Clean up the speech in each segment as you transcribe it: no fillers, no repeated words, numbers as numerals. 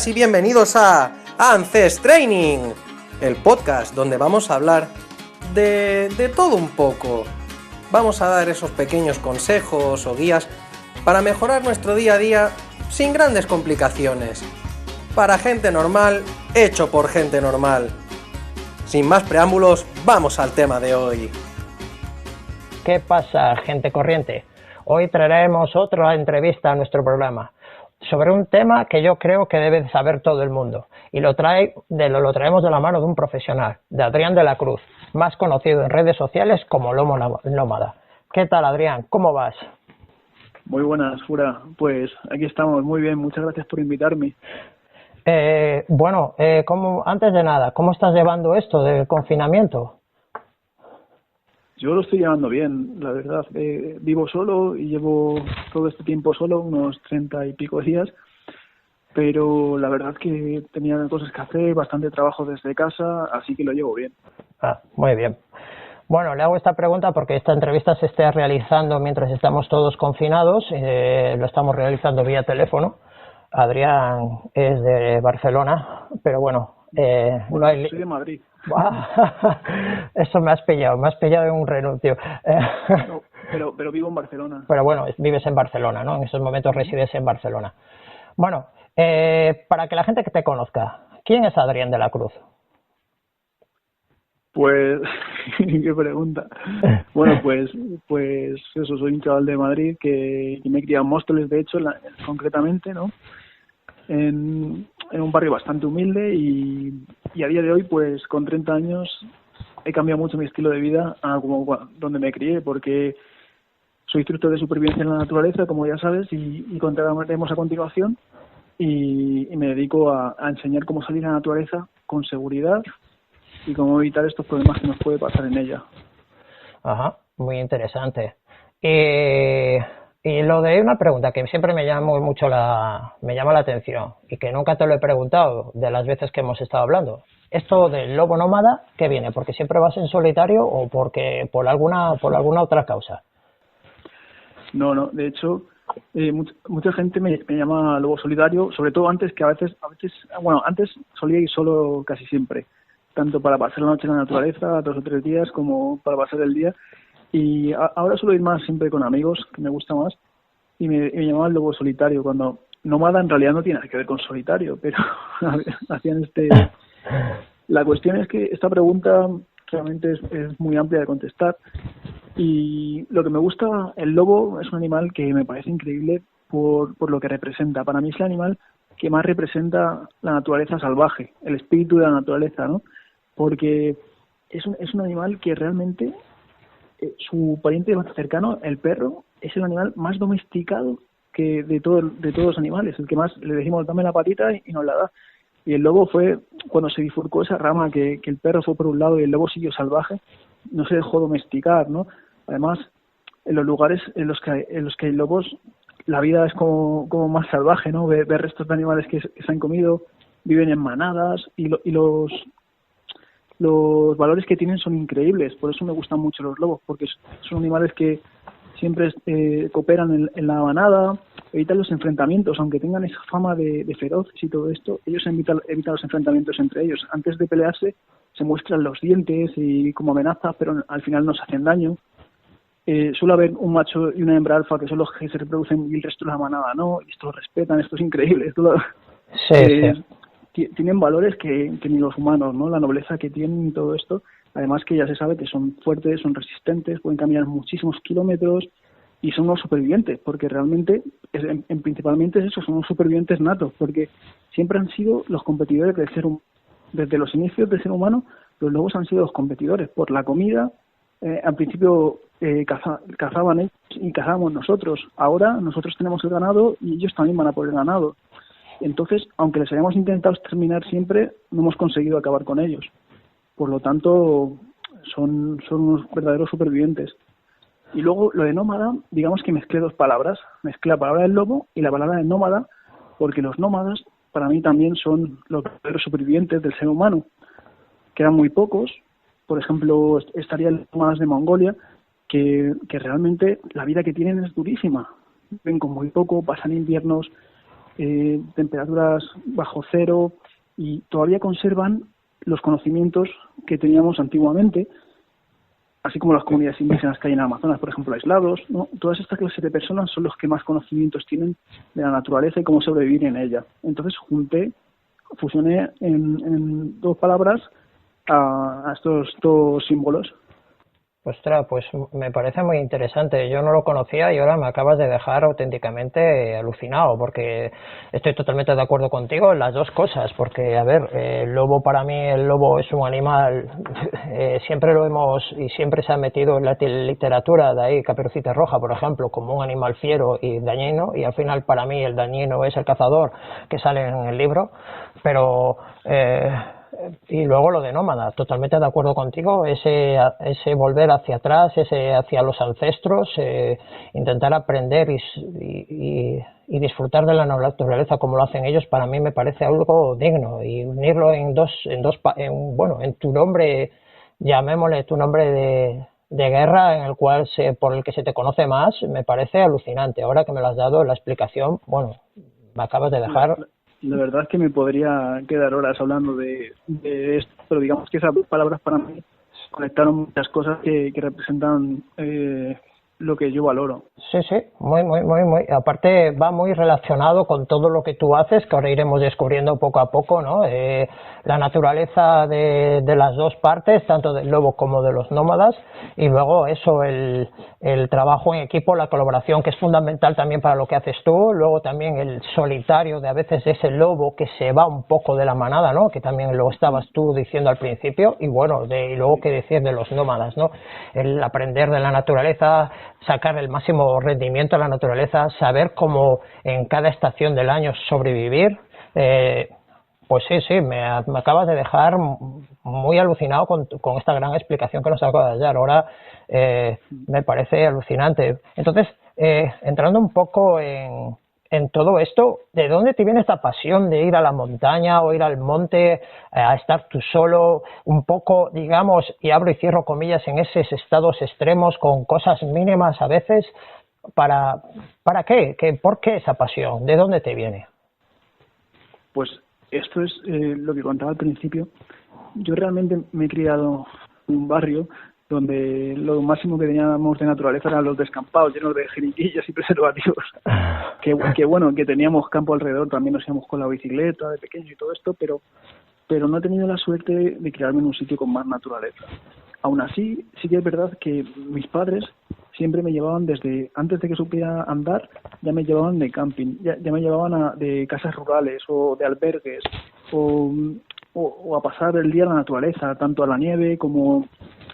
Y bienvenidos a ANCES Training, el podcast donde vamos a hablar de todo un poco. Vamos a dar esos pequeños consejos o guías para mejorar nuestro día a día sin grandes complicaciones. Para gente normal, hecho por gente normal. Sin más preámbulos, vamos al tema de hoy. ¿Qué pasa, gente corriente? Hoy traeremos otra entrevista a nuestro programa sobre un tema que yo creo que debe saber todo el mundo, y lo traemos de la mano de un profesional, de Adrián de la Cruz, más conocido en redes sociales como Lobo Nómada. ¿Qué tal, Adrián? ¿Cómo vas? Muy buenas, Fura. Pues aquí estamos, muy bien, muchas gracias por invitarme. Antes de nada, ¿cómo estás llevando esto del confinamiento? Yo lo estoy llevando bien, la verdad. Vivo solo y llevo todo este tiempo solo, unos 30 y pico días, pero la verdad que tenía cosas que hacer, bastante trabajo desde casa, así que lo llevo bien. Ah, muy bien. Bueno, le hago esta pregunta porque esta entrevista se está realizando mientras estamos todos confinados, lo estamos realizando vía teléfono. Adrián es de Barcelona, pero bueno, no hay... Soy de Madrid. Eso me has pillado en un renuncio. No, pero vivo en Barcelona. Pero bueno, vives en Barcelona, ¿no? En esos momentos resides en Barcelona. Bueno, para que la gente que te conozca, ¿quién es Adrián de la Cruz? Pues, qué pregunta. Bueno, pues eso, soy un chaval de Madrid que me he criado en Móstoles, de hecho, concretamente, ¿no? En un barrio bastante humilde y a día de hoy, pues con 30 años, he cambiado mucho mi estilo de vida a donde me crié, porque soy instructor de supervivencia en la naturaleza, como ya sabes, y contaremos a continuación, y me dedico a enseñar cómo salir a la naturaleza con seguridad y cómo evitar estos problemas que nos puede pasar en ella. Ajá, muy interesante. Y lo de una pregunta que siempre me llama la atención y que nunca te lo he preguntado de las veces que hemos estado hablando. ¿Esto del lobo nómada qué viene? ¿Porque siempre vas en solitario o porque por alguna otra causa? No, de hecho, mucha gente me llama lobo solitario, sobre todo antes, que a veces, antes solía ir solo casi siempre, tanto para pasar la noche en la naturaleza, 2 o 3 días, como para pasar el día. Y ahora suelo ir más siempre con amigos, que me gusta más, y me llamaban lobo solitario, cuando nómada en realidad no tiene nada que ver con solitario, pero hacían La cuestión es que esta pregunta realmente es muy amplia de contestar, y lo que me gusta, el lobo es un animal que me parece increíble por lo que representa. Para mí es el animal que más representa la naturaleza salvaje, el espíritu de la naturaleza, ¿no? Porque es un animal que realmente su pariente más cercano, el perro, es el animal más domesticado que de todos los animales, el que más le decimos dame la patita y nos la da. Y el lobo fue cuando se bifurcó esa rama, que el perro fue por un lado y el lobo siguió salvaje, no se dejó domesticar, ¿no? Además, en los lugares en los que hay lobos, la vida es como más salvaje, ¿no? Ver restos de animales que se han comido, viven en manadas y los valores que tienen son increíbles. Por eso me gustan mucho los lobos, porque son animales que siempre cooperan en la manada, evitan los enfrentamientos, aunque tengan esa fama de feroces y todo esto, ellos evitan los enfrentamientos entre ellos. Antes de pelearse se muestran los dientes y como amenaza, pero al final no se hacen daño. Suele haber un macho y una hembra alfa que son los que se reproducen y el resto de la manada no, y esto lo respetan, esto es increíble. Sí. Tienen valores que ni los humanos, ¿no? La nobleza que tienen y todo esto. Además que ya se sabe que son fuertes, son resistentes, pueden caminar muchísimos kilómetros y son unos supervivientes, porque realmente, principalmente es eso, son unos supervivientes natos, porque siempre han sido los competidores del ser humano. Desde los inicios del ser humano, los lobos han sido los competidores por la comida. Al principio cazaban ellos y cazábamos nosotros. Ahora nosotros tenemos el ganado y ellos también van a por el ganado. Entonces, aunque les hayamos intentado exterminar siempre, no hemos conseguido acabar con ellos. Por lo tanto, son unos verdaderos supervivientes. Y luego, lo de nómada, digamos que mezclé 2 palabras. Mezclé la palabra del lobo y la palabra del nómada, porque los nómadas, para mí, también son los verdaderos supervivientes del ser humano. Quedan muy pocos. Por ejemplo, estarían los nómadas de Mongolia, que realmente la vida que tienen es durísima. Ven con muy poco, pasan inviernos temperaturas bajo cero, y todavía conservan los conocimientos que teníamos antiguamente, así como las comunidades indígenas que hay en Amazonas, por ejemplo, aislados, ¿no? Todas estas clases de personas son los que más conocimientos tienen de la naturaleza y cómo sobrevivir en ella. Entonces fusioné en dos palabras a estos dos símbolos. Ostras, pues me parece muy interesante. Yo no lo conocía y ahora me acabas de dejar auténticamente alucinado, porque estoy totalmente de acuerdo contigo en las dos cosas. Porque, a ver, el lobo, para mí, el lobo es un animal, siempre lo hemos y siempre se ha metido en la literatura, de ahí Caperucita Roja, por ejemplo, como un animal fiero y dañino, y al final para mí el dañino es el cazador, que sale en el libro, pero... y luego lo de nómada, totalmente de acuerdo contigo, ese volver hacia atrás, ese hacia los ancestros, intentar aprender y disfrutar de la naturaleza como lo hacen ellos, para mí me parece algo digno, y unirlo en tu nombre, llamémosle tu nombre de guerra, en el cual por el que se te conoce más, me parece alucinante. Ahora que me lo has dado la explicación, bueno, me acabas de dejar... La verdad es que me podría quedar horas hablando de esto, pero digamos que esas palabras para mí conectaron muchas cosas que representan lo que yo valoro. Sí, muy. Aparte va muy relacionado con todo lo que tú haces, que ahora iremos descubriendo poco a poco, ¿no? La naturaleza de las dos partes, tanto del lobo como de los nómadas, y luego eso, el trabajo en equipo, la colaboración, que es fundamental también para lo que haces tú. Luego también el solitario, de a veces ese lobo que se va un poco de la manada, ¿no? Que también lo estabas tú diciendo al principio, y bueno, y luego qué decir de los nómadas, ¿no? El aprender de la naturaleza, sacar el máximo rendimiento a la naturaleza, saber cómo en cada estación del año sobrevivir. Pues sí, me acabas de dejar muy alucinado con esta gran explicación que nos acabas de dar. Ahora me parece alucinante. Entonces, entrando un poco en todo esto, ¿de dónde te viene esta pasión de ir a la montaña o ir al monte, a estar tú solo, un poco, digamos, y abro y cierro comillas, en esos estados extremos con cosas mínimas a veces? ¿Para qué? ¿Por qué esa pasión? ¿De dónde te viene? Pues esto es lo que contaba al principio. Yo realmente me he criado en un barrio donde lo máximo que teníamos de naturaleza eran los descampados llenos de jeriquillas y preservativos. que bueno, que teníamos campo alrededor, también nos íbamos con la bicicleta de pequeño y todo esto, pero no he tenido la suerte de criarme en un sitio con más naturaleza. Aún así, sí que es verdad que mis padres siempre me llevaban desde antes de que supiera andar, ya me llevaban de camping, ya me llevaban de casas rurales o de albergues o a pasar el día en la naturaleza, tanto a la nieve como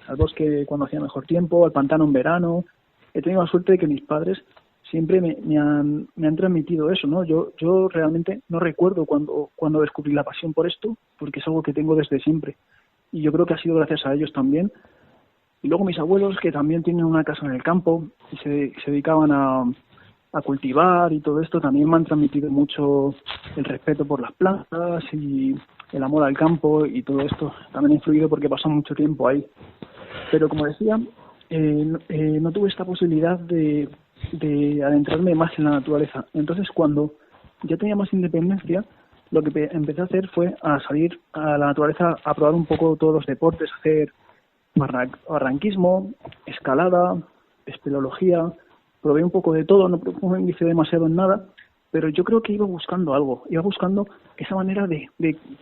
al bosque cuando hacía mejor tiempo, al pantano en verano. He tenido la suerte de que mis padres siempre me han transmitido eso, ¿no? Yo realmente no recuerdo cuando descubrí la pasión por esto, porque es algo que tengo desde siempre. Y yo creo que ha sido gracias a ellos también. Y luego mis abuelos, que también tienen una casa en el campo y se dedicaban a cultivar y todo esto, también me han transmitido mucho el respeto por las plantas y el amor al campo, y todo esto también ha influido porque pasó mucho tiempo ahí. Pero como decía, no tuve esta posibilidad de adentrarme más en la naturaleza. Entonces, cuando ya tenía más independencia, lo que empecé a hacer fue a salir a la naturaleza a probar un poco todos los deportes, hacer barranquismo, escalada, espeleología. Probé un poco de todo, no profundicé demasiado en nada, pero yo creo que iba buscando algo, iba buscando esa manera de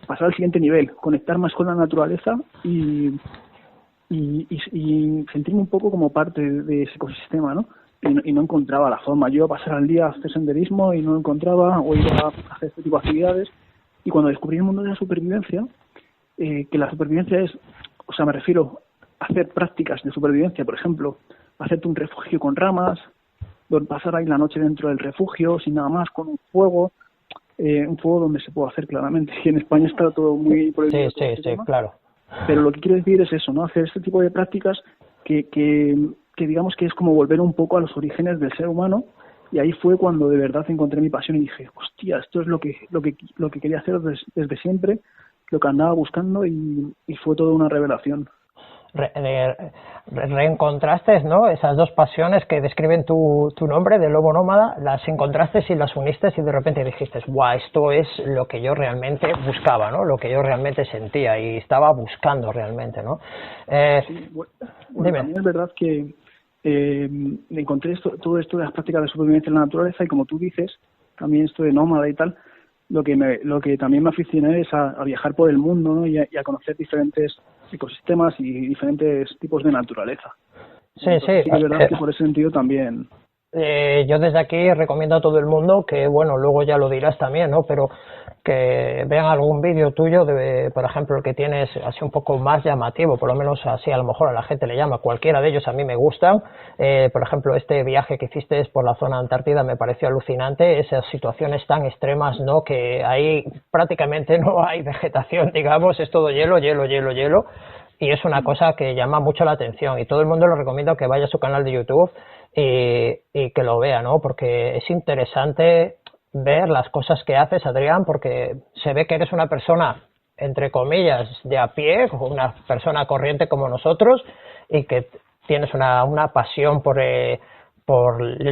pasar al siguiente nivel, conectar más con la naturaleza y sentirme un poco como parte de ese ecosistema, ¿no? Y no encontraba la forma. Yo iba a pasar al día a hacer senderismo y no encontraba, o iba a hacer este tipo de actividades. Y cuando descubrí el mundo de la supervivencia, que la supervivencia es, o sea, me refiero a hacer prácticas de supervivencia, por ejemplo, hacerte un refugio con ramas, pasar ahí la noche dentro del refugio, sin nada más, con un fuego donde se puede hacer claramente. Y en España está todo muy prohibido. Sí, claro. Pero lo que quiero decir es eso, ¿no? Hacer este tipo de prácticas que digamos que es como volver un poco a los orígenes del ser humano, y ahí fue cuando de verdad encontré mi pasión y dije, hostia, esto es lo que quería hacer desde siempre, lo que andaba buscando, y fue toda una revelación. reencontraste, ¿no? Esas dos pasiones que describen tu nombre de lobo nómada, las encontraste y las uniste y de repente dijiste, guau, esto es lo que yo realmente buscaba, ¿no? Lo que yo realmente sentía y estaba buscando realmente, ¿no? Sí, bueno, Dime. también es verdad que encontré todo esto de las prácticas de supervivencia en la naturaleza y como tú dices, también esto de nómada y tal, lo que también me aficioné es a viajar por el mundo, ¿no? y a conocer diferentes ecosistemas y diferentes tipos de naturaleza. Sí, Entonces, sí. sí que es verdad que por ese sentido también. Yo desde aquí recomiendo a todo el mundo que, bueno, luego ya lo dirás también, ¿no? Pero que vean algún vídeo tuyo, por ejemplo, el que tienes así un poco más llamativo, por lo menos así a lo mejor a la gente le llama, cualquiera de ellos a mí me gustan. Por ejemplo, este viaje que hiciste por la zona Antártida me pareció alucinante, esas situaciones tan extremas, ¿no? Que ahí prácticamente no hay vegetación, digamos, es todo hielo, hielo, hielo, hielo. Y es una cosa que llama mucho la atención y todo el mundo lo recomiendo que vaya a su canal de YouTube y que lo vea, ¿no? Porque es interesante ver las cosas que haces, Adrián, porque se ve que eres una persona, entre comillas, de a pie, una persona corriente como nosotros y que tienes una pasión por el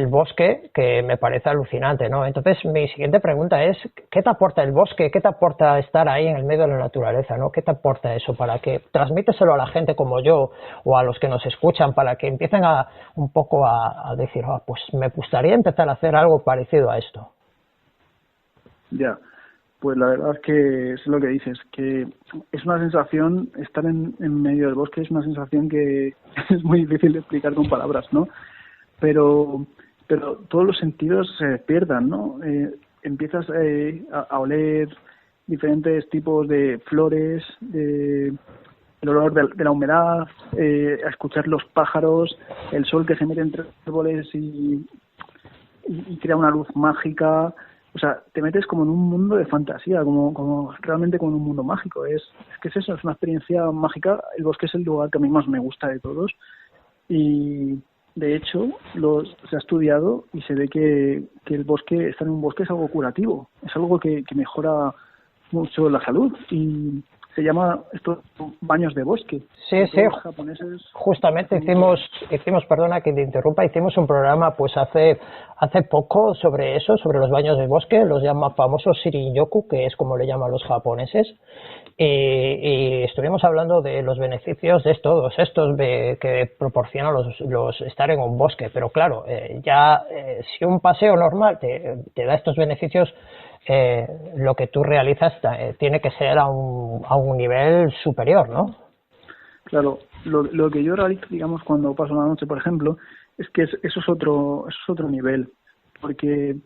bosque que me parece alucinante, ¿no? Entonces, mi siguiente pregunta es, ¿qué te aporta el bosque? ¿Qué te aporta estar ahí en el medio de la naturaleza, ¿no? ¿Qué te aporta eso para que transmíteselo a la gente como yo o a los que nos escuchan para que empiecen un poco a decir, pues me gustaría empezar a hacer algo parecido a esto? Ya, pues la verdad es que es lo que dices, que es una sensación, estar en medio del bosque es una sensación que es muy difícil de explicar con palabras, ¿no? Pero todos los sentidos se despiertan, ¿no? Empiezas a oler diferentes tipos de flores, el olor de la humedad, a escuchar los pájaros, el sol que se mete entre los árboles y crea una luz mágica. O sea, te metes como en un mundo de fantasía, como realmente como en un mundo mágico. Es que es eso, es una experiencia mágica. El bosque es el lugar que a mí más me gusta de todos. Y de hecho, se ha estudiado y se ve que el bosque, estar en un bosque es algo curativo. Es algo que mejora mucho la salud. Y se llama esto baños de bosque. Sí, sí, los japoneses justamente hicimos, perdona que te interrumpa, hicimos un programa pues hace poco sobre eso, sobre los baños de bosque, los llama famosos Shirin-yoku, que es como le llaman los japoneses, y estuvimos hablando de los beneficios de todos estos que proporcionan los estar en un bosque, pero claro, si un paseo normal te da estos beneficios, lo que tú realizas tiene que ser a un nivel superior, ¿no? Claro, lo que yo realizo, digamos, cuando paso la noche, por ejemplo, es que eso es otro nivel, porque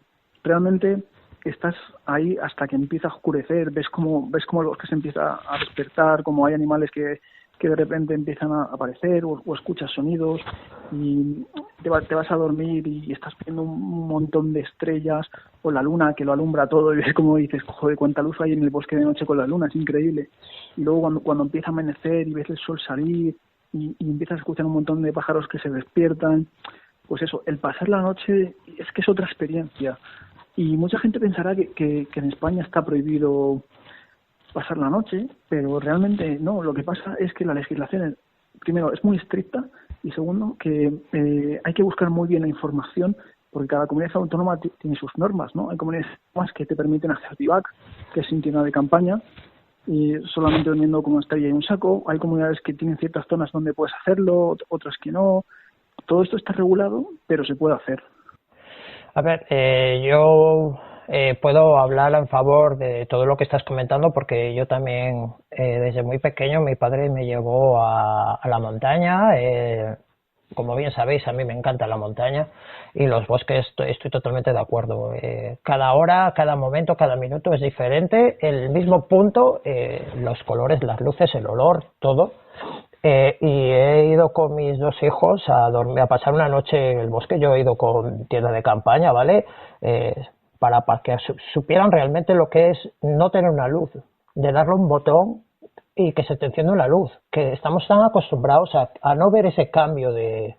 realmente estás ahí hasta que empieza a oscurecer, ves como el bosque se empieza a despertar, como hay animales que de repente empiezan a aparecer o escuchas sonidos y te vas a dormir y estás viendo un montón de estrellas o la luna que lo alumbra todo y ves como dices, joder, cuánta luz hay en el bosque de noche con la luna, es increíble. Y luego cuando empieza a amanecer y ves el sol salir y empiezas a escuchar un montón de pájaros que se despiertan, pues eso, el pasar la noche es que es otra experiencia. Y mucha gente pensará que en España está prohibido pasar la noche, pero realmente no. Lo que pasa es que la legislación, primero, es muy estricta y segundo, que hay que buscar muy bien la información porque cada comunidad autónoma tiene sus normas, ¿no? Hay comunidades autónomas que te permiten hacer bivac, que es sin tienda de campaña, y solamente durmiendo como una estrella y un saco. Hay comunidades que tienen ciertas zonas donde puedes hacerlo, otras que no. Todo esto está regulado, pero se puede hacer. A ver, yo puedo hablar en favor de todo lo que estás comentando porque yo también desde muy pequeño mi padre me llevó a la montaña. Como bien sabéis, a mí me encanta la montaña y los bosques estoy totalmente de acuerdo. Cada hora, cada momento, cada minuto es diferente. El mismo punto, los colores, las luces, el olor, todo. Y he ido con mis dos hijos a dormir, a pasar una noche en el bosque. Yo he ido con tienda de campaña, ¿vale? Para que supieran realmente lo que es no tener una luz, de darle un botón y que se te encienda una luz, que estamos tan acostumbrados a no ver ese cambio de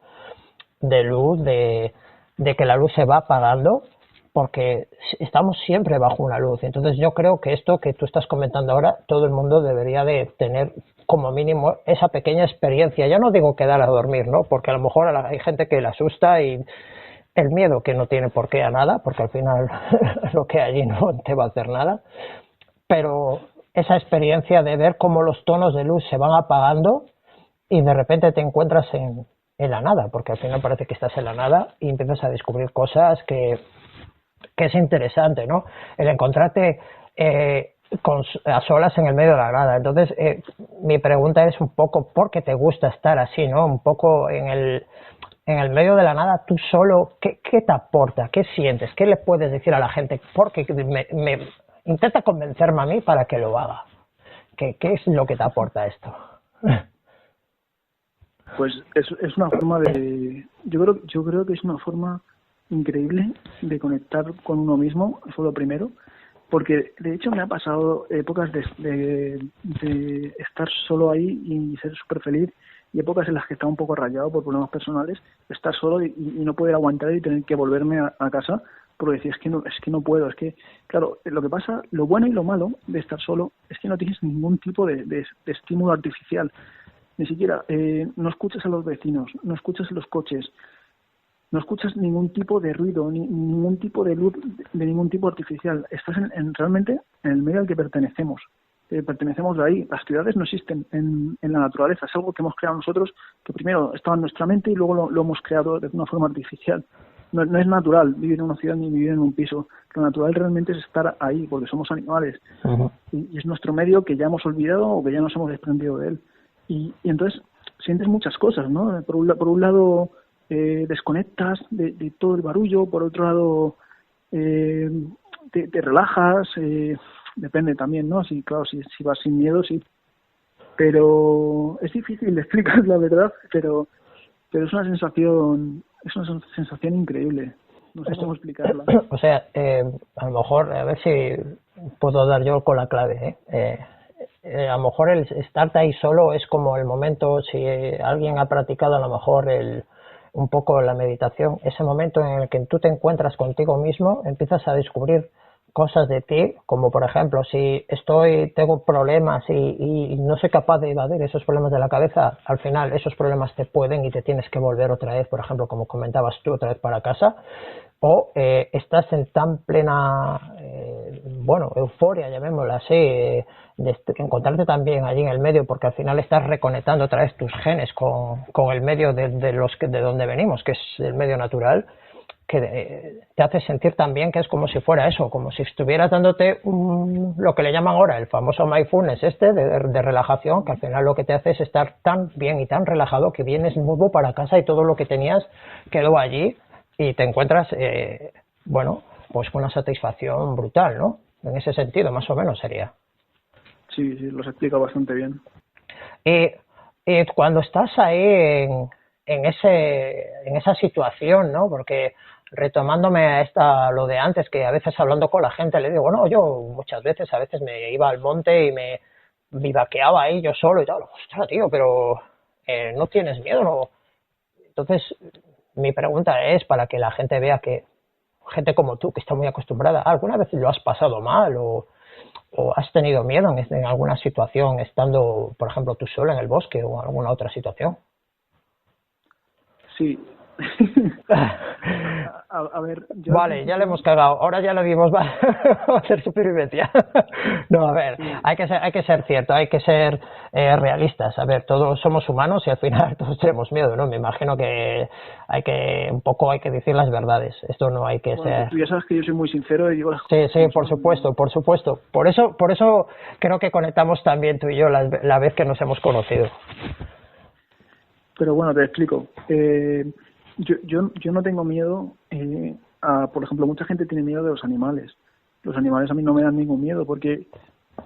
luz, de que la luz se va apagando, porque estamos siempre bajo una luz. Entonces yo creo que esto que tú estás comentando ahora, todo el mundo debería de tener como mínimo esa pequeña experiencia. Ya no digo quedar a dormir, ¿no? Porque a lo mejor hay gente que le asusta y el miedo que no tiene por qué a nada, porque al final lo que hay allí no te va a hacer nada, pero esa experiencia de ver cómo los tonos de luz se van apagando y de repente te encuentras en la nada, porque al final parece que estás en la nada y empiezas a descubrir cosas que es interesante, ¿no? El encontrarte a solas en el medio de la nada. Entonces, mi pregunta es un poco ¿por qué te gusta estar así, ¿no? Un poco en el medio de la nada, tú solo, ¿qué te aporta? ¿Qué sientes? ¿Qué le puedes decir a la gente? Porque me intenta convencerme a mí para que lo haga. ¿Qué es lo que te aporta esto? Pues es una forma de... Yo creo que es una forma increíble de conectar con uno mismo, eso es lo primero, porque de hecho me ha pasado épocas de estar solo ahí y ser súper feliz, y épocas en las que estaba un poco rayado por problemas personales, estar solo y no poder aguantar y tener que volverme a casa porque decía, es que no puedo, es que, claro, lo que pasa, lo bueno y lo malo de estar solo es que no tienes ningún tipo de estímulo artificial, ni siquiera, no escuchas a los vecinos, no escuchas los coches, no escuchas ningún tipo de ruido, ningún tipo de luz, de ningún tipo artificial. Estás realmente en el medio al que pertenecemos. Pertenecemos de ahí. Las ciudades no existen en la naturaleza. Es algo que hemos creado nosotros, que primero estaba en nuestra mente y luego lo hemos creado de una forma artificial. No es natural vivir en una ciudad ni vivir en un piso. Lo natural realmente es estar ahí, porque somos animales. Uh-huh. Y es nuestro medio que ya hemos olvidado o que ya nos hemos desprendido de él. Y entonces sientes muchas cosas, ¿no? Por un lado desconectas de todo el barullo, por otro lado te relajas, depende también, ¿no? Si vas sin miedo, sí. Pero es difícil de explicar, la verdad, pero es una sensación increíble. No sé cómo explicarla. O sea, a lo mejor, a ver si puedo dar yo con la clave, a lo mejor el estar ahí solo es como el momento, si alguien ha practicado a lo mejor un poco la meditación, ese momento en el que tú te encuentras contigo mismo, empiezas a descubrir cosas de ti, como por ejemplo, si tengo problemas y no soy capaz de evadir esos problemas de la cabeza, al final esos problemas te pueden y te tienes que volver otra vez, por ejemplo, como comentabas tú, otra vez para casa, o estás en tan plena, euforia, llamémosla así, de encontrarte también allí en el medio, porque al final estás reconectando otra vez tus genes con el medio de donde venimos, que es el medio natural, que te hace sentir también que es como si fuera eso, como si estuvieras dándote lo que le llaman ahora el famoso mindfulness de relajación, que al final lo que te hace es estar tan bien y tan relajado que vienes nuevo para casa y todo lo que tenías quedó allí y te encuentras, pues con una satisfacción brutal, ¿no? En ese sentido, más o menos sería. Sí, los explica bastante bien. Y cuando estás ahí en esa situación, ¿no? Porque retomándome lo de antes, que a veces hablando con la gente le digo, no, yo muchas veces, a veces me iba al monte y me vivaqueaba ahí yo solo y tal, ostras, tío, pero no tienes miedo, ¿no? Entonces, mi pregunta es para que la gente vea que gente como tú, que está muy acostumbrada, ¿alguna vez lo has pasado mal o has tenido miedo en alguna situación estando, por ejemplo, tú solo en el bosque o en alguna otra situación? Sí. a ver, vale, ya le hemos cagado, ahora ya lo vimos, va a hacer supervivencia. No, a ver, sí. hay que ser cierto, hay que ser realistas. A ver, todos somos humanos y al final todos tenemos miedo, ¿no? Me imagino que hay que decir las verdades. Esto no hay que ser... Tú ya sabes que yo soy muy sincero y digo las cosas. Sí, por supuesto. Por eso creo que conectamos también tú y yo la vez que nos hemos conocido. Pero bueno, te explico. Yo no tengo miedo por ejemplo, mucha gente tiene miedo de los animales. Los animales a mí no me dan ningún miedo porque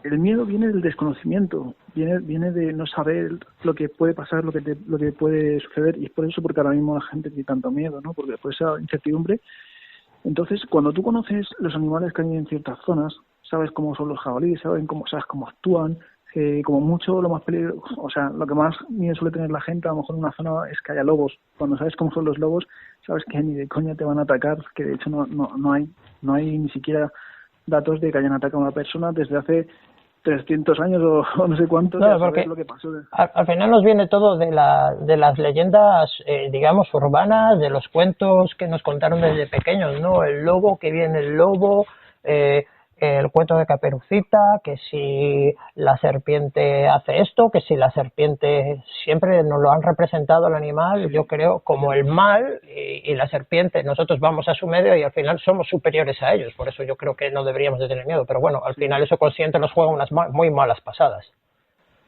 el miedo viene del desconocimiento, viene de no saber lo que puede pasar, lo que puede suceder, y es por eso porque ahora mismo la gente tiene tanto miedo, ¿no? Porque por esa incertidumbre. Entonces, cuando tú conoces los animales que hay en ciertas zonas, sabes cómo son los jabalíes, sabes cómo actúan, como mucho lo más peligroso, o sea, lo que más miedo suele tener la gente a lo mejor en una zona es que haya lobos. Cuando sabes cómo son los lobos, sabes que ni de coña te van a atacar, que de hecho no hay ni siquiera datos de que hayan atacado a una persona desde hace 300 años o no sé cuántos, No, ya porque sabes lo que pasó. al final nos viene todo de las leyendas, digamos, urbanas, de los cuentos que nos contaron desde pequeños, ¿no? El lobo, que viene el lobo, eh, el cuento de Caperucita, que si la serpiente hace esto, que si la serpiente, siempre nos lo han representado el animal, yo creo, como el mal, y la serpiente, nosotros vamos a su medio y al final somos superiores a ellos, por eso yo creo que no deberíamos de tener miedo, pero bueno, al final eso consciente nos juega unas muy malas pasadas.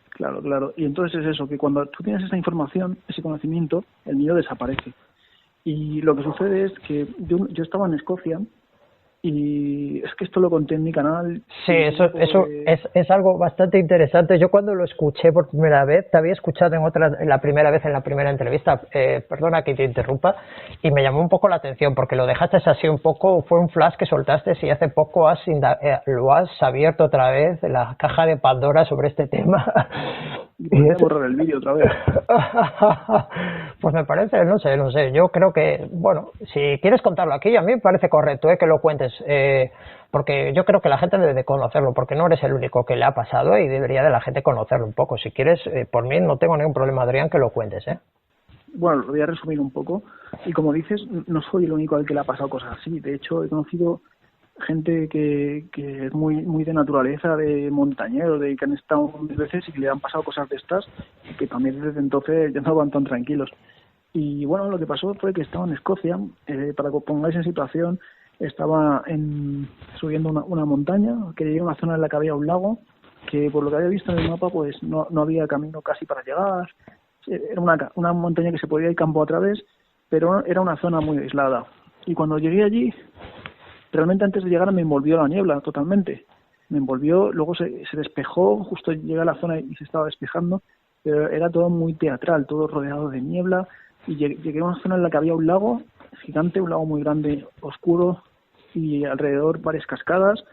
Claro, claro. Y entonces es eso, que cuando tú tienes esa información, ese conocimiento, el miedo desaparece. Y lo que sucede es que yo estaba en Escocia y es que esto lo conté en mi canal. Sí, eso es algo bastante interesante. Yo cuando lo escuché por primera vez, te había escuchado en la primera entrevista, perdona que te interrumpa, y me llamó un poco la atención porque lo dejaste así un poco, fue un flash que soltaste y hace poco lo has abierto otra vez, la caja de Pandora sobre este tema. Y podría borrar el vídeo otra vez. Pues me parece, no sé, yo creo que, bueno, si quieres contarlo aquí, a mí me parece correcto que lo cuentes, porque yo creo que la gente debe de conocerlo, porque no eres el único que le ha pasado y debería de la gente conocerlo un poco. Si quieres, por mí no tengo ningún problema, Adrián, que lo cuentes, ¿eh? Bueno, lo voy a resumir un poco. Y como dices, no soy el único al que le ha pasado cosas así. De hecho, he conocido gente que es muy de naturaleza, de montañero, de que han estado mil veces y que le han pasado cosas de estas y que también desde entonces ya no van tan tranquilos. Y bueno, lo que pasó fue que estaba en Escocia, para que os pongáis en situación, estaba subiendo una montaña, que llegué a una zona en la que había un lago, que por lo que había visto en el mapa pues no había camino casi para llegar, era una montaña que se podía ir campo a través, pero era una zona muy aislada. Y cuando llegué allí, realmente antes de llegar me envolvió la niebla totalmente. Me envolvió, luego se despejó, justo llegué a la zona y se estaba despejando, pero era todo muy teatral, todo rodeado de niebla. Y llegué a una zona en la que había un lago gigante, un lago muy grande, oscuro, y alrededor varias cascadas.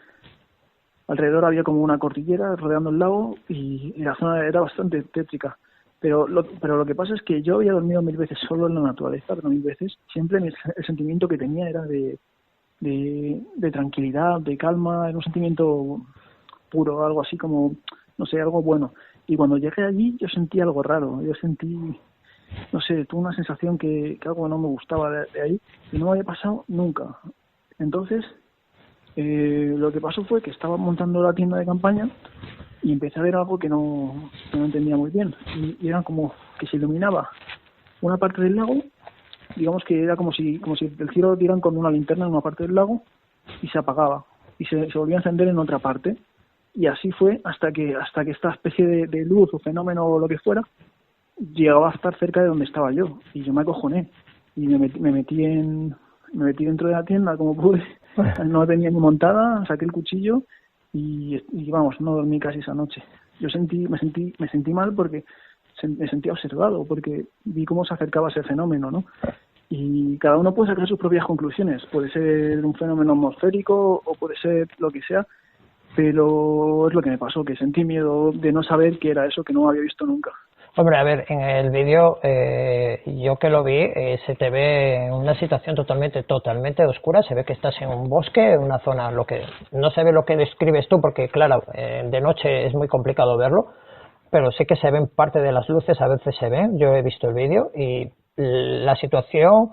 Alrededor había como una cordillera rodeando el lago y la zona era bastante tétrica. Pero lo que pasa es que yo había dormido 1000 veces solo en la naturaleza, pero 1000 veces. Siempre el sentimiento que tenía era de tranquilidad, de calma, era un sentimiento puro, algo así como, no sé, algo bueno. Y cuando llegué allí yo sentí algo raro, yo sentí, no sé, tuve una sensación que algo no me gustaba de ahí y no me había pasado nunca. Entonces, lo que pasó fue que estaba montando la tienda de campaña y empecé a ver algo que no entendía muy bien. Y era como que se iluminaba una parte del lago, digamos que era como si del cielo dieran con una linterna en una parte del lago y se apagaba y se volvía a encender en otra parte. Y así fue hasta que esta especie de luz o fenómeno o lo que fuera llegaba a estar cerca de donde estaba yo. Y yo me acojoné y me metí dentro de la tienda como pude. No tenía ni montada, saqué el cuchillo y vamos, no dormí casi esa noche. Me sentí mal porque me sentía observado, porque vi cómo se acercaba ese fenómeno, ¿no? Y cada uno puede sacar sus propias conclusiones. Puede ser un fenómeno atmosférico o puede ser lo que sea, pero es lo que me pasó, que sentí miedo de no saber qué era eso que no había visto nunca. Hombre, a ver, en el vídeo, yo que lo vi, se te ve en una situación totalmente oscura, se ve que estás en un bosque, en una zona, lo que no se ve lo que describes tú, porque claro, de noche es muy complicado verlo, pero sí que se ven parte de las luces, a veces se ven, yo he visto el vídeo y la situación,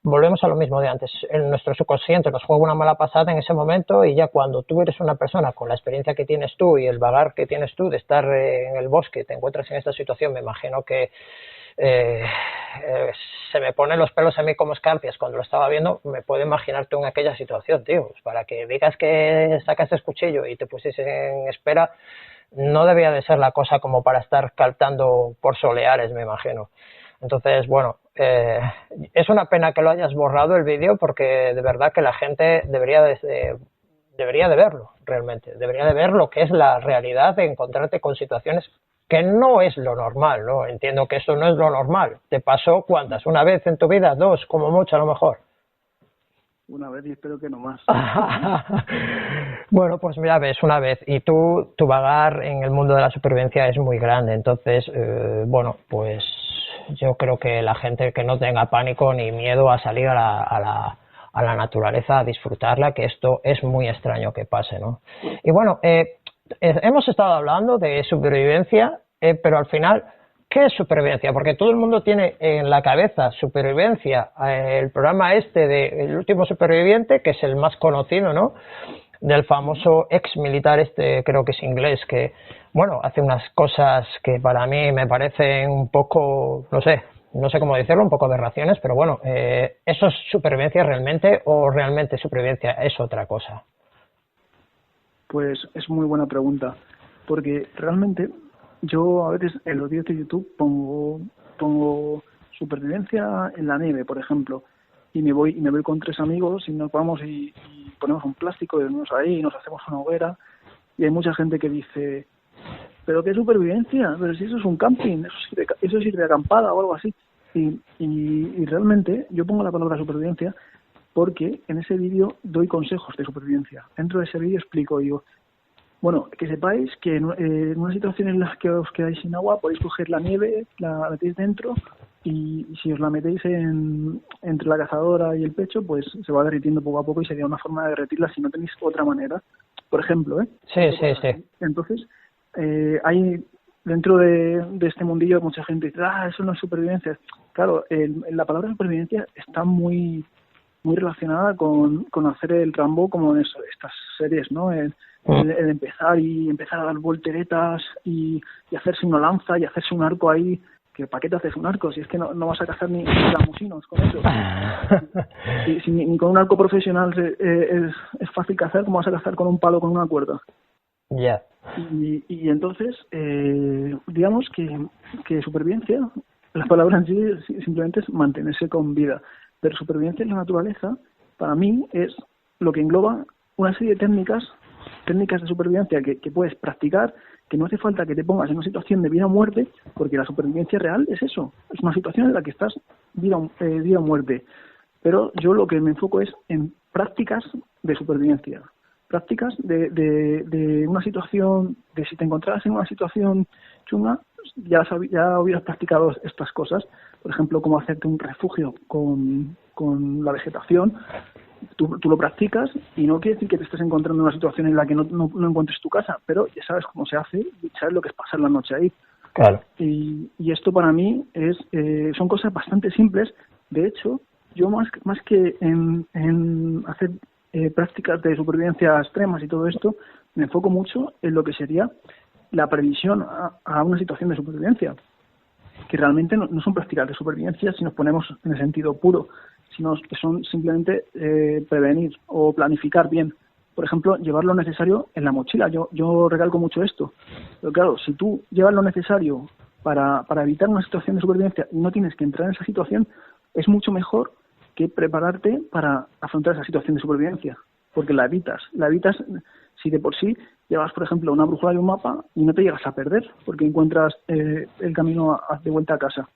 volvemos a lo mismo de antes, en nuestro subconsciente nos juega una mala pasada en ese momento y ya cuando tú eres una persona con la experiencia que tienes tú y el vagar que tienes tú de estar en el bosque, te encuentras en esta situación, me imagino que se me ponen los pelos a mí como escarpias cuando lo estaba viendo, me puedo imaginar tú en aquella situación, tío, pues para que digas que sacas el cuchillo y te pusieses en espera, no debía de ser la cosa como para estar caltando por soleares, me imagino. Entonces, bueno, es una pena que lo hayas borrado el vídeo porque de verdad que la gente debería de verlo, realmente. Debería de ver lo que es la realidad de encontrarte con situaciones que no es lo normal, ¿no? Entiendo que eso no es lo normal. ¿Te pasó cuántas? ¿Una vez en tu vida? ¿Dos? Como mucho, a lo mejor. Una vez y espero que no más. Bueno, pues mira, ves, una vez. Y tu vagar en el mundo de la supervivencia es muy grande. Entonces, bueno, pues yo creo que la gente que no tenga pánico ni miedo a salir a la naturaleza, a disfrutarla, que esto es muy extraño que pase, ¿no? Y bueno, hemos estado hablando de supervivencia, pero al final, ¿qué es supervivencia? Porque todo el mundo tiene en la cabeza supervivencia, el programa este de El último superviviente, que es el más conocido, ¿no? Del famoso ex militar este, creo que es inglés, que, bueno, hace unas cosas que para mí me parecen un poco, no sé cómo decirlo, un poco aberraciones, pero bueno, ¿eso es supervivencia realmente o realmente supervivencia es otra cosa? Pues es muy buena pregunta, porque realmente yo a veces en los vídeos de YouTube pongo supervivencia en la nieve, por ejemplo, y me voy con 3 amigos y nos vamos y ponemos un plástico y venimos ahí y nos hacemos una hoguera, y hay mucha gente que dice, pero qué supervivencia, pero si eso es un camping, eso es ir de acampada o algo así. Y realmente yo pongo la palabra supervivencia porque en ese vídeo doy consejos de supervivencia. Dentro de ese vídeo explico, digo, bueno, que sepáis que en una situación en la que os quedáis sin agua, podéis coger la nieve, la metéis dentro y si os la metéis entre la cazadora y el pecho, pues se va derritiendo poco a poco y sería una forma de derretirla si no tenéis otra manera. Por ejemplo, ¿eh? Sí. Entonces, hay dentro de este mundillo mucha gente dice, eso no es supervivencia. Claro, la palabra supervivencia está muy relacionada con hacer el Rambo como en estas series, ¿no? El empezar a dar volteretas y hacerse una lanza y hacerse un arco ahí, que ¿para qué te haces un arco? Si es que no vas a cazar ni gamusinos con eso. Si ni con un arco profesional es fácil cazar, ¿cómo vas a cazar con un palo con una cuerda? Ya. Y entonces, digamos que supervivencia, la palabra en sí simplemente es mantenerse con vida. Pero supervivencia en la naturaleza, para mí, es lo que engloba una serie de técnicas de supervivencia que puedes practicar, que no hace falta que te pongas en una situación de vida o muerte, porque la supervivencia real es eso, es una situación en la que estás vida o muerte. Pero yo lo que me enfoco es en prácticas de supervivencia, prácticas de una situación, de si te encontraras en una situación chunga, ya hubieras practicado estas cosas, por ejemplo, cómo hacerte un refugio con la vegetación. Tú lo practicas y no quiere decir que te estés encontrando en una situación en la que no encuentres tu casa, pero ya sabes cómo se hace y sabes lo que es pasar la noche ahí. Claro. Y esto para mí son cosas bastante simples. De hecho, yo más que en hacer prácticas de supervivencia extremas y todo esto, me enfoco mucho en lo que sería la previsión a una situación de supervivencia, que realmente no son prácticas de supervivencia si nos ponemos en el sentido puro, sino que son simplemente prevenir o planificar bien. Por ejemplo, llevar lo necesario en la mochila. Yo recalco mucho esto. Pero claro, si tú llevas lo necesario para evitar una situación de supervivencia y no tienes que entrar en esa situación, es mucho mejor que prepararte para afrontar esa situación de supervivencia, porque la evitas si de por sí llevas, por ejemplo, una brújula y un mapa y no te llegas a perder porque encuentras el camino de vuelta a casa.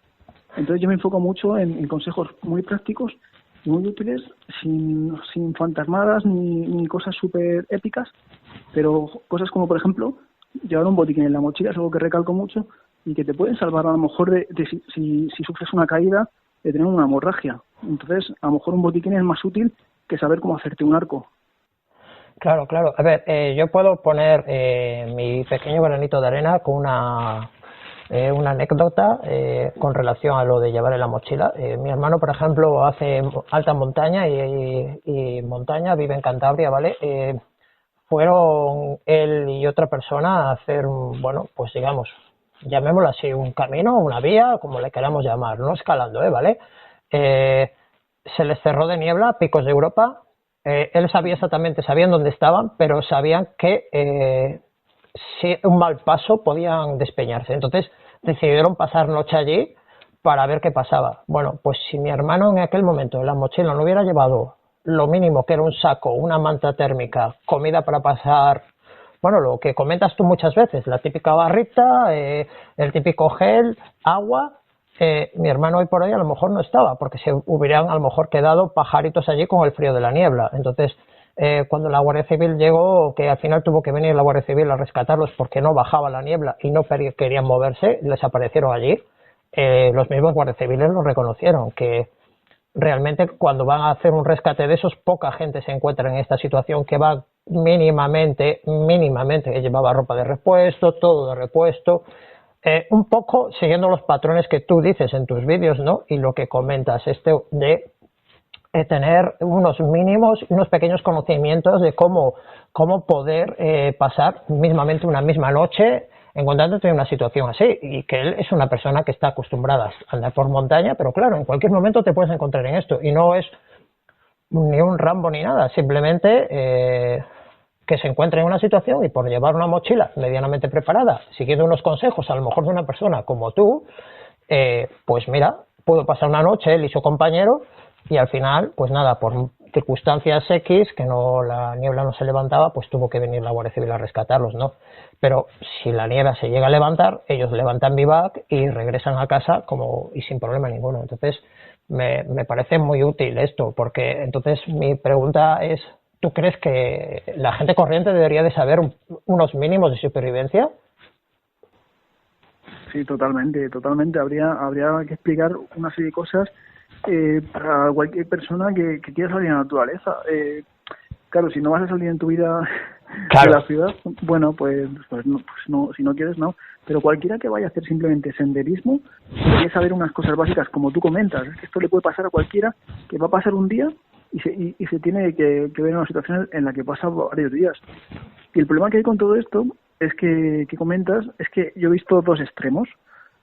Entonces yo me enfoco mucho en consejos muy prácticos y muy útiles, sin fantasmadas ni cosas súper épicas, pero cosas como, por ejemplo, llevar un botiquín en la mochila es algo que recalco mucho y que te pueden salvar a lo mejor de si sufres una caída, de tener una hemorragia. Entonces, a lo mejor un botiquín es más útil que saber cómo hacerte un arco. Claro. A ver, yo puedo poner mi pequeño granito de arena con una anécdota con relación a lo de llevar en la mochila. Mi hermano, por ejemplo, hace alta montaña y montaña, vive en Cantabria, ¿vale? Fueron él y otra persona a hacer, bueno, pues digamos, llamémoslo así, un camino, una vía, como le queramos llamar, no escalando, ¿vale? Se les cerró de niebla, picos de Europa. Él sabía exactamente, sabían dónde estaban, pero sabían que si un mal paso podían despeñarse. Entonces decidieron pasar noche allí para ver qué pasaba. Bueno, pues si mi hermano en aquel momento en la mochila no hubiera llevado lo mínimo, que era un saco, una manta térmica, comida para pasar, bueno, lo que comentas tú muchas veces, la típica barrita, el típico gel, agua, mi hermano hoy por hoy a lo mejor no estaba, porque se hubieran a lo mejor quedado pajaritos allí con el frío de la niebla. Entonces, cuando la Guardia Civil llegó, que al final tuvo que venir la Guardia Civil a rescatarlos porque no bajaba la niebla y no querían moverse, les aparecieron allí, los mismos guardias civiles lo reconocieron, que realmente cuando van a hacer un rescate de esos, poca gente se encuentra en esta situación, que va mínimamente, que llevaba ropa de repuesto, todo de repuesto, un poco siguiendo los patrones que tú dices en tus vídeos, ¿no? Y lo que comentas, de tener unos mínimos y unos pequeños conocimientos de cómo poder pasar mismamente una misma noche encontrándote en una situación así, y que él es una persona que está acostumbrada a andar por montaña, pero claro, en cualquier momento te puedes encontrar en esto, y no es ni un Rambo ni nada, simplemente que se encuentra en una situación y por llevar una mochila medianamente preparada, siguiendo unos consejos a lo mejor de una persona como tú, pues mira, pudo pasar una noche él y su compañero, y al final, pues nada, por circunstancias X, que no, la niebla no se levantaba, pues tuvo que venir la Guardia Civil a rescatarlos, ¿no? Pero si la niebla se llega a levantar, ellos levantan bivac y regresan a casa y sin problema ninguno. Entonces, me parece muy útil esto, porque entonces mi pregunta es, ¿tú crees que la gente corriente debería de saber unos mínimos de supervivencia? Sí, totalmente. Habría que explicar una serie de cosas para cualquier persona que quiera salir a la naturaleza. Claro, si no vas a salir en tu vida Claro. de la ciudad, bueno, pues no, si no quieres, no. Pero cualquiera que vaya a hacer simplemente senderismo, debería saber unas cosas básicas, como tú comentas. Es que esto le puede pasar a cualquiera, que va a pasar un día y se tiene que ver en una situación en la que pasa varios días. Y el problema que hay con todo esto es que comentas, es que yo he visto dos extremos.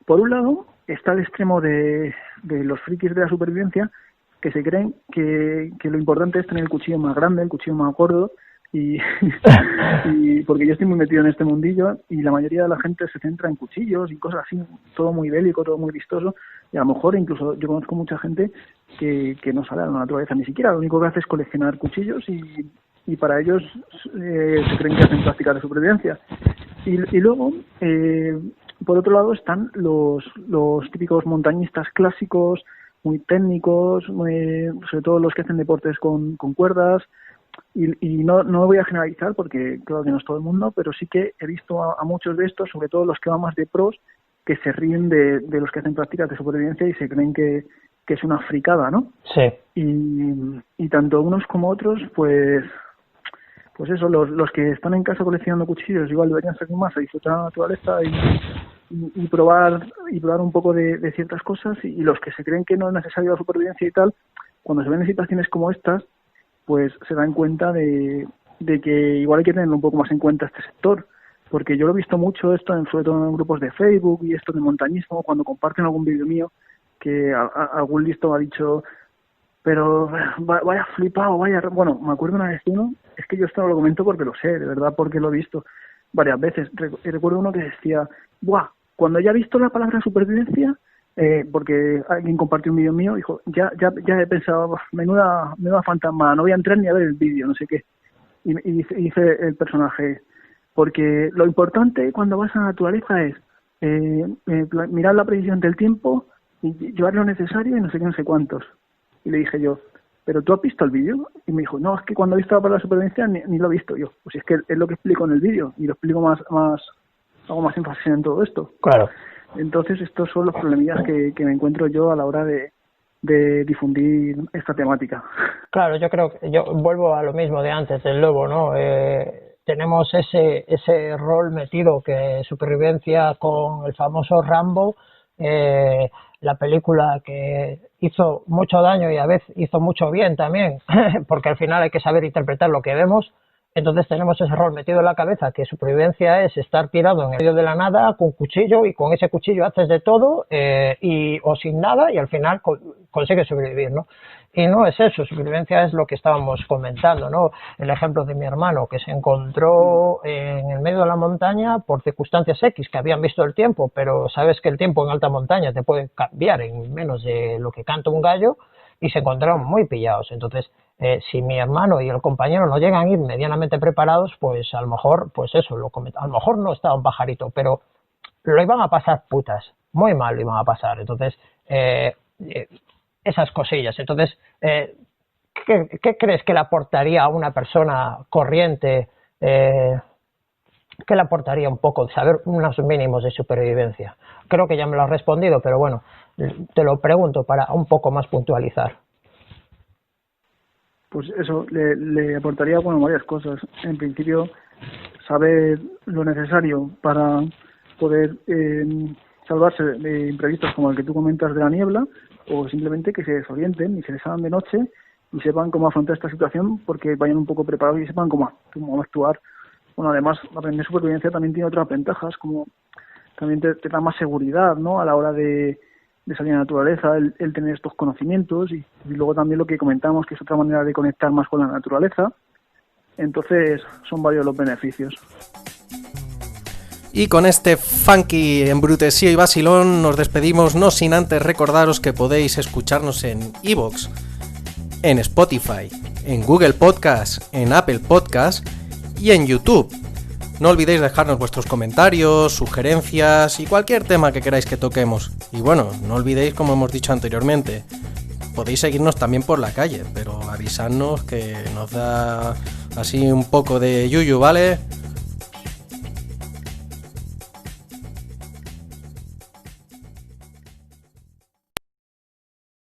Por un lado, está el extremo de los frikis de la supervivencia, que se creen que lo importante es tener el cuchillo más grande, el cuchillo más gordo, y porque yo estoy muy metido en este mundillo, y la mayoría de la gente se centra en cuchillos y cosas así, todo muy bélico, todo muy vistoso, y a lo mejor incluso yo conozco mucha gente que no sale a la naturaleza ni siquiera, lo único que hace es coleccionar cuchillos y para ellos se creen que hacen prácticas de supervivencia. Y luego, por otro lado, están los típicos montañistas clásicos, muy técnicos, sobre todo los que hacen deportes con cuerdas, y no voy a generalizar porque creo que no es todo el mundo, pero sí que he visto a muchos de estos, sobre todo los que van más de pros, que se ríen de los que hacen prácticas de supervivencia y se creen que es una fricada, ¿no? Sí. Y tanto unos como otros, pues eso, los que están en casa coleccionando cuchillos igual deberían salir más a disfrutar de la naturaleza y probar un poco de ciertas cosas, y los que se creen que no es necesario la supervivencia y tal, cuando se ven en situaciones como estas, pues se dan cuenta de que igual hay que tener un poco más en cuenta este sector, porque yo lo he visto mucho esto, sobre todo en grupos de Facebook y esto de montañismo, cuando comparten algún vídeo mío, que algún listo me ha dicho, pero vaya flipado, bueno, me acuerdo una vez uno, es que yo esto no lo comento porque lo sé, de verdad, porque lo he visto varias veces. Recuerdo uno que decía, ¡buah! Cuando ya he visto la palabra supervivencia, porque alguien compartió un vídeo mío, dijo, ya he pensado, menuda fantasma, no voy a entrar ni a ver el vídeo, no sé qué. Y dice el personaje, porque lo importante cuando vas a la naturaleza es mirar la previsión del tiempo y llevar lo necesario y no sé qué, no sé cuántos. Y le dije yo, ¿pero tú has visto el vídeo? Y me dijo, no, es que cuando he visto la palabra supervivencia ni lo he visto yo. Pues es que es lo que explico en el vídeo y lo explico hago más énfasis en todo esto. Claro. Entonces estos son los problemillas que me encuentro yo a la hora de difundir esta temática. Claro, yo vuelvo a lo mismo de antes del lobo, ¿no? Tenemos ese rol metido, que supervivencia con el famoso Rambo, la película que hizo mucho daño y a veces hizo mucho bien también, porque al final hay que saber interpretar lo que vemos. Entonces tenemos ese rol metido en la cabeza, que supervivencia es estar tirado en el medio de la nada con cuchillo, y con ese cuchillo haces de todo o sin nada, y al final consigues sobrevivir, ¿no? Y no es eso, supervivencia es lo que estábamos comentando, ¿no? El ejemplo de mi hermano, que se encontró en el medio de la montaña por circunstancias X, que habían visto el tiempo, pero sabes que el tiempo en alta montaña te puede cambiar en menos de lo que canta un gallo, y se encontraron muy pillados. Entonces, si mi hermano y el compañero no llegan a ir medianamente preparados, pues a lo mejor, pues eso, a lo mejor no estaba un pajarito, pero lo iban a pasar putas. muy mal lo iban a pasar. Entonces, esas cosillas. Entonces, ¿qué crees que le aportaría a una persona corriente? ¿Qué le aportaría un poco saber unos mínimos de supervivencia? Creo que ya me lo has respondido, pero bueno, te lo pregunto para un poco más puntualizar. Pues eso, le aportaría, bueno, varias cosas. En principio, saber lo necesario para poder salvarse de imprevistos como el que tú comentas de la niebla, o simplemente que se desorienten y se les hagan de noche y sepan cómo afrontar esta situación, porque vayan un poco preparados y sepan cómo actuar. Bueno, además, aprender supervivencia también tiene otras ventajas, como también te da más seguridad, ¿no?, a la hora de salir a la naturaleza, el tener estos conocimientos y luego también lo que comentamos, que es otra manera de conectar más con la naturaleza. Entonces, son varios los beneficios. Y con este funky embrutecido y vacilón nos despedimos, no sin antes recordaros que podéis escucharnos en iVoox, en Spotify, en Google Podcast, en Apple Podcast y en YouTube. No olvidéis dejarnos vuestros comentarios, sugerencias y cualquier tema que queráis que toquemos. Y bueno, no olvidéis, como hemos dicho anteriormente, podéis seguirnos también por la calle, pero avisadnos que nos da así un poco de yuyu, ¿vale?